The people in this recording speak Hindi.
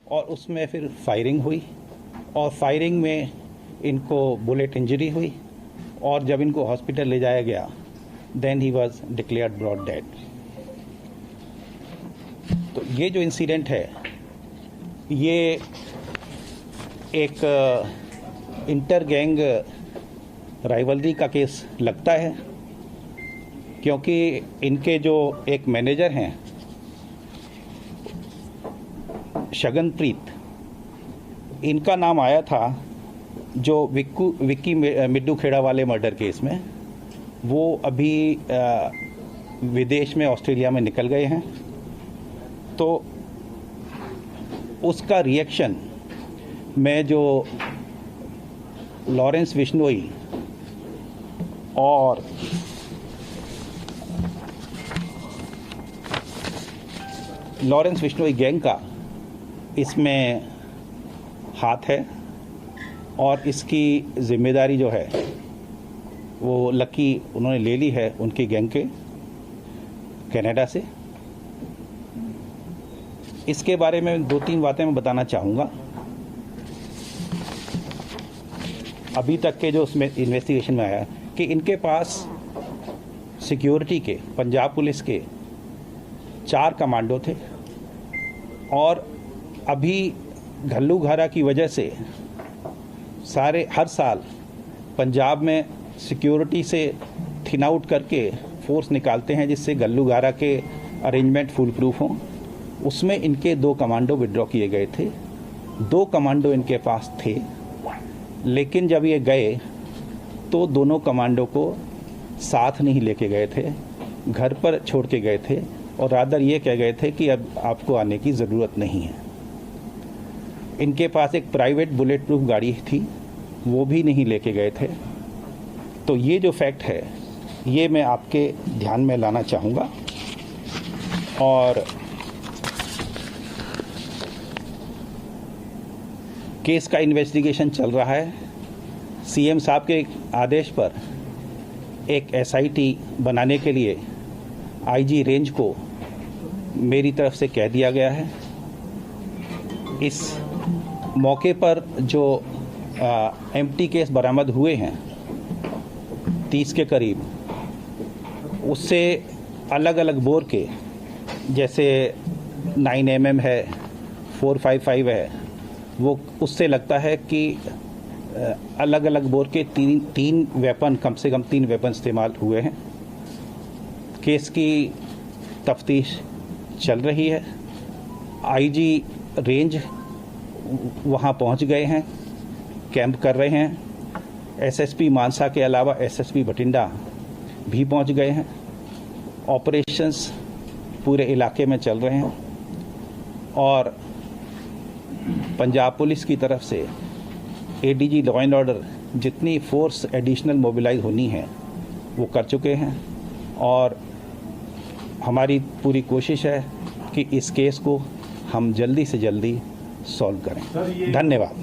और उसमें फिर फायरिंग हुई और फायरिंग में इनको बुलेट इंजरी हुई और जब इनको हॉस्पिटल ले जाया गया then he was declared brought dead. तो ये जो इंसिडेंट है ये एक इंटर गैंग राइवलरी का केस लगता है, क्योंकि इनके जो एक मैनेजर हैं शगनप्रीत, इनका नाम आया था जो विक्की मिड्डू खेड़ा वाले मर्डर केस में। वो अभी विदेश में ऑस्ट्रेलिया में निकल गए हैं। तो उसका रिएक्शन में जो लॉरेंस विश्नोई और गैंग का इसमें हाथ है और इसकी जिम्मेदारी जो है वो लकी उन्होंने ले ली है उनकी गैंग के कनाडा से। इसके बारे में 2-3 बातें मैं बताना चाहूँगा। अभी तक के जो उसमें इन्वेस्टिगेशन में आया कि इनके पास सिक्योरिटी के पंजाब पुलिस के 4 कमांडो थे और अभी घल्लूघारा की वजह से हर साल पंजाब में सिक्योरिटी से थिन आउट करके फोर्स निकालते हैं जिससे घल्लूघारा के अरेंजमेंट फुल प्रूफ हों। उसमें इनके 2 कमांडो विड्रॉ किए गए थे। 2 कमांडो इनके पास थे, लेकिन जब ये गए तो दोनों कमांडो को साथ नहीं लेके गए थे, घर पर छोड़ के गए थे और रादर ये कह गए थे कि अब आपको आने की ज़रूरत नहीं है। इनके पास एक प्राइवेट बुलेट प्रूफ गाड़ी थी, वो भी नहीं लेके गए थे। तो ये जो फैक्ट है ये मैं आपके ध्यान में लाना चाहूँगा। और केस का इन्वेस्टिगेशन चल रहा है। सीएम साहब के आदेश पर एक एसआईटी बनाने के लिए आईजी रेंज को मेरी तरफ से कह दिया गया है। इस मौके पर जो एम्प्टी केस बरामद हुए हैं 30 के करीब, उससे अलग अलग बोर के जैसे 9mm है, 455 है, वो उससे लगता है कि अलग अलग बोर के तीन वेपन, कम से कम 3 वेपन इस्तेमाल हुए हैं। केस की तफ्तीश चल रही है। आईजी रेंज वहाँ पहुँच गए हैं, कैंप कर रहे हैं। एसएसपी मानसा के अलावा एसएसपी बठिंडा भी पहुँच गए हैं। ऑपरेशंस पूरे इलाके में चल रहे हैं और पंजाब पुलिस की तरफ से एडीजी लॉ एंड ऑर्डर जितनी फोर्स एडिशनल मोबिलाइज होनी है वो कर चुके हैं और हमारी पूरी कोशिश है कि इस केस को हम जल्दी से जल्दी सॉल्व करें। धन्यवाद।